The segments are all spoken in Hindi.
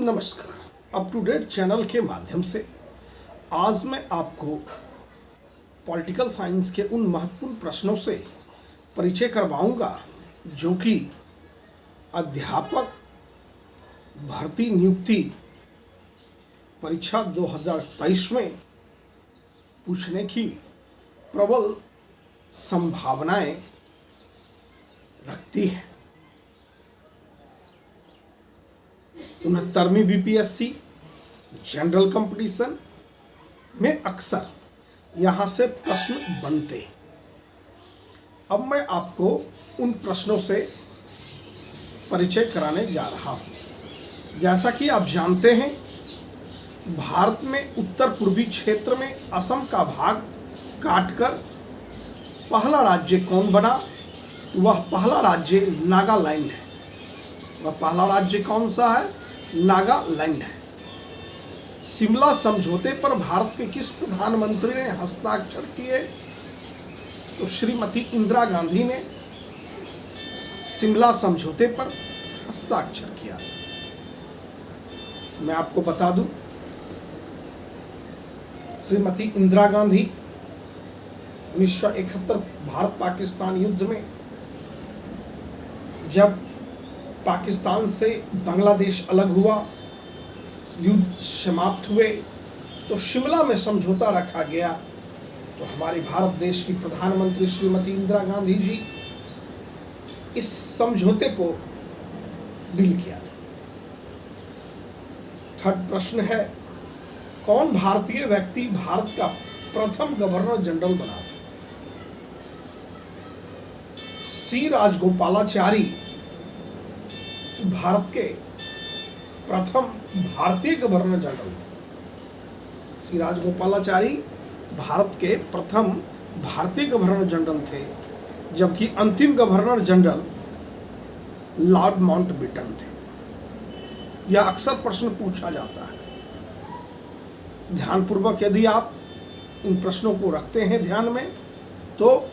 नमस्कार। अप टू डेट चैनल के माध्यम से आज मैं आपको पॉलिटिकल साइंस के उन महत्वपूर्ण प्रश्नों से परिचय करवाऊंगा जो कि अध्यापक भर्ती नियुक्ति परीक्षा 2023 में पूछने की प्रबल संभावनाएं रखती है। 69वीं बीपीएससी जनरल कंपटीशन में अक्सर यहाँ से प्रश्न बनते हैं। अब मैं आपको उन प्रश्नों से परिचय कराने जा रहा हूँ। जैसा कि आप जानते हैं, भारत में उत्तर पूर्वी क्षेत्र में असम का भाग काटकर पहला राज्य कौन बना? वह पहला राज्य नागालैंड है। वह पहला राज्य कौन सा है? नागालैंड है। शिमला समझौते पर भारत के किस प्रधानमंत्री ने हस्ताक्षर किए? तो श्रीमती इंदिरा गांधी ने शिमला समझौते पर हस्ताक्षर किया था। मैं आपको बता दूं, श्रीमती इंदिरा गांधी 1971 भारत पाकिस्तान युद्ध में जब पाकिस्तान से बांग्लादेश अलग हुआ, युद्ध समाप्त हुए, तो शिमला में समझौता रखा गया। तो हमारे भारत देश की प्रधानमंत्री श्रीमती इंदिरा गांधी जी इस समझौते को डील किया था। थर्ड प्रश्न है, कौन भारतीय व्यक्ति भारत का प्रथम गवर्नर जनरल बना था? सी राजगोपालाचारी भारत के प्रथम भारतीय गवर्नर जनरल थे। सी राजगोपालाचारी भारत के प्रथम भारतीय गवर्नर जनरल थे, जबकि अंतिम गवर्नर जनरल लॉर्ड माउंटबेटन थे। यह अक्सर प्रश्न पूछा जाता है। ध्यानपूर्वक यदि आप इन प्रश्नों को रखते हैं ध्यान में, तो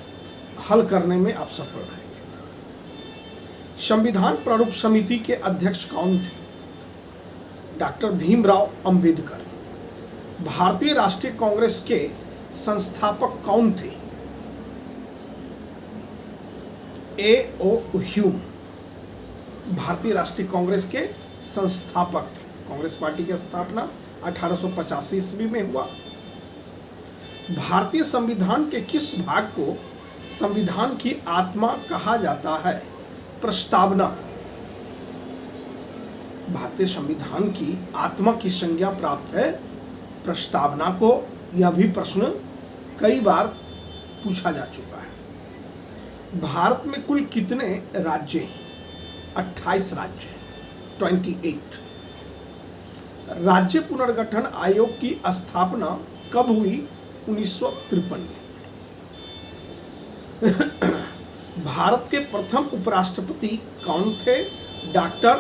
हल करने में आप सफल रहेंगे। संविधान प्रारूप समिति के अध्यक्ष कौन थे? डॉक्टर भीमराव अंबेडकर। भारतीय राष्ट्रीय कांग्रेस के संस्थापक कौन थे? ए.ओ. ह्यूम भारतीय राष्ट्रीय कांग्रेस के संस्थापक थे। कांग्रेस पार्टी की स्थापना 1885 ईस्वी में हुआ। भारतीय संविधान के किस भाग को संविधान की आत्मा कहा जाता है? प्रस्तावना। भारतीय संविधान की आत्मा की संज्ञा प्राप्त है प्रस्तावना को। यह भी प्रश्न कई बार पूछा जा चुका है। भारत में कुल कितने राज्य हैं? 28 राज्य हैं, 28। राज्य पुनर्गठन आयोग की स्थापना कब हुई? 1953 में। भारत के प्रथम उपराष्ट्रपति कौन थे? Doctor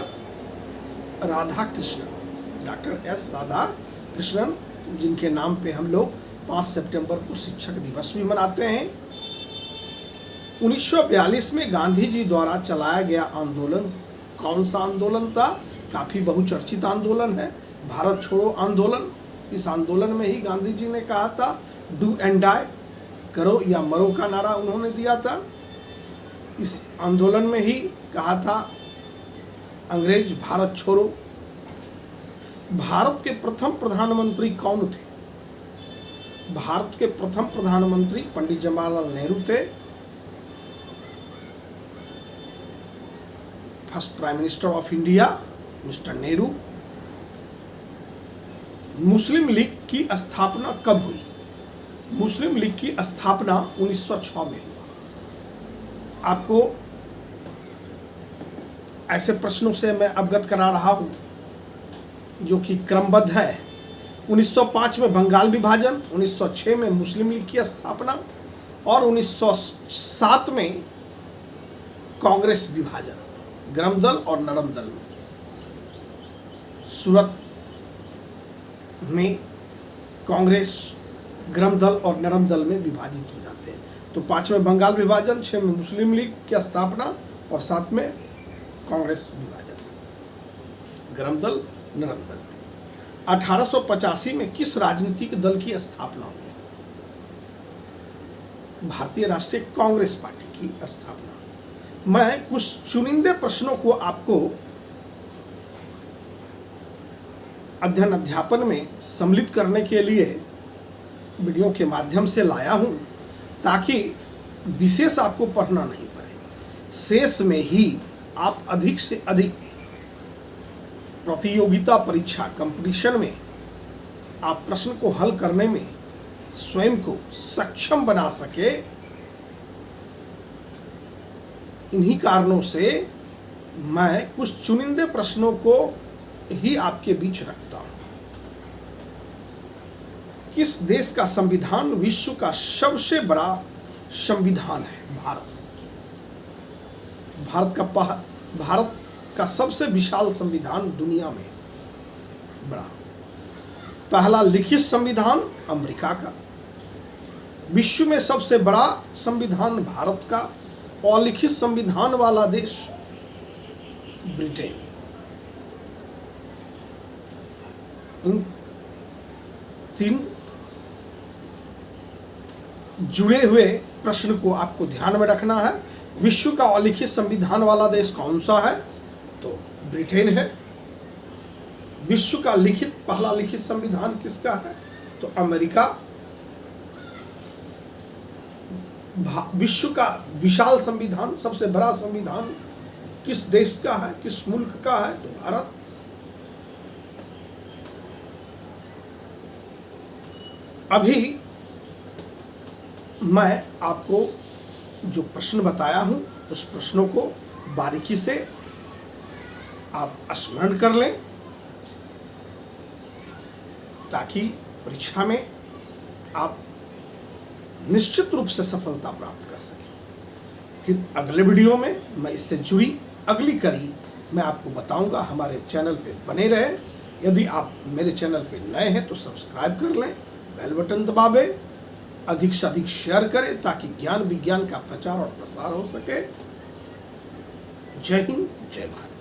Radhakrishnan. Doctor S Radhakrishnan, जिनके नाम पे हम लोग 5 सितंबर को शिक्षक दिवस भी मनाते हैं। 1942 में गांधी जी द्वारा चलाया गया आंदोलन कौन सा आंदोलन था? काफी बहुचर्चित आंदोलन है, भारत छोड़ो आंदोलन। इस आंदोलन में ही गांधी जी ने कहा था डू एंड डाई, करो या मरो का नारा उन्होंने दिया था। इस आंदोलन में ही कहा था अंग्रेज भारत छोड़ो। भारत के प्रथम प्रधानमंत्री कौन थे? भारत के प्रथम प्रधानमंत्री पंडित जवाहरलाल नेहरू थे। First prime minister of India mister Nehru. Muslim league की स्थापना कब हुई? मुस्लिम लीग की स्थापना 1906 में हुआ। आपको ऐसे प्रश्नों से मैं अवगत करा रहा हूं जो कि क्रमबद्ध है। 1905 में बंगाल विभाजन, 1906 में मुस्लिम लीग की स्थापना और 1907 में कांग्रेस विभाजन, गरम दल और नरम दल में। सूरत में कांग्रेस गरम दल और नरम दल में विभाजित हो जाते हैं। तो 5 में बंगाल विभाजन, 6 में मुस्लिम लीग की स्थापना और 7 में कांग्रेस विभाजन, गरम दल नरम दल में। 1885 में किस राजनीतिक दल की स्थापना हुई? भारतीय राष्ट्रीय कांग्रेस पार्टी की स्थापना। मैं कुछ चुनिंदे प्रश्नों को आपको अध्ययन अध्यापन में सम्मिलित करने के लिए वीडियो के माध्यम से लाया हूं, ताकि विशेष आपको पढ़ना नहीं पड़े। शेष में ही आप अधिक से अधिक प्रतियोगिता परीक्षा कंपटीशन में आप प्रश्न को हल करने में स्वयं को सक्षम बना सके। इन्हीं कारणों से मैं कुछ चुनिंदे प्रश्नों को ही आपके बीच रखता हूं। किस देश का संविधान विश्व का सबसे बड़ा संविधान है? भारत का सबसे विशाल संविधान दुनिया में बड़ा। पहला लिखित संविधान अमेरिका का। विश्व में सबसे बड़ा संविधान भारत का। अलिखित संविधान वाला देश ब्रिटेन। इन तीन जुड़े हुए प्रश्न को आपको ध्यान में रखना है। विश्व का अलिखित संविधान वाला देश कौन सा है? तो ब्रिटेन है। विश्व का पहला लिखित संविधान किसका है? तो अमेरिका। विश्व का विशाल संविधान, सबसे बड़ा संविधान किस देश का है, किस मुल्क का है? तो भारत। अभी मैं आपको जो प्रश्न बताया हूं, उस प्रश्नों को बारीकी से आप स्मरण कर लें, ताकि परीक्षा में आप निश्चित रूप से सफलता प्राप्त कर सकें। फिर अगले वीडियो में मैं इससे जुड़ी अगली कड़ी मैं आपको बताऊंगा। हमारे चैनल पे बने रहे। यदि आप मेरे चैनल पे नए हैं तो सब्सक्राइब कर लें, बेल बटन दबावें, अधिक से अधिक शेयर करें, ताकि ज्ञान विज्ञान का प्रचार और प्रसार हो सके। जय हिंद, जय भारत।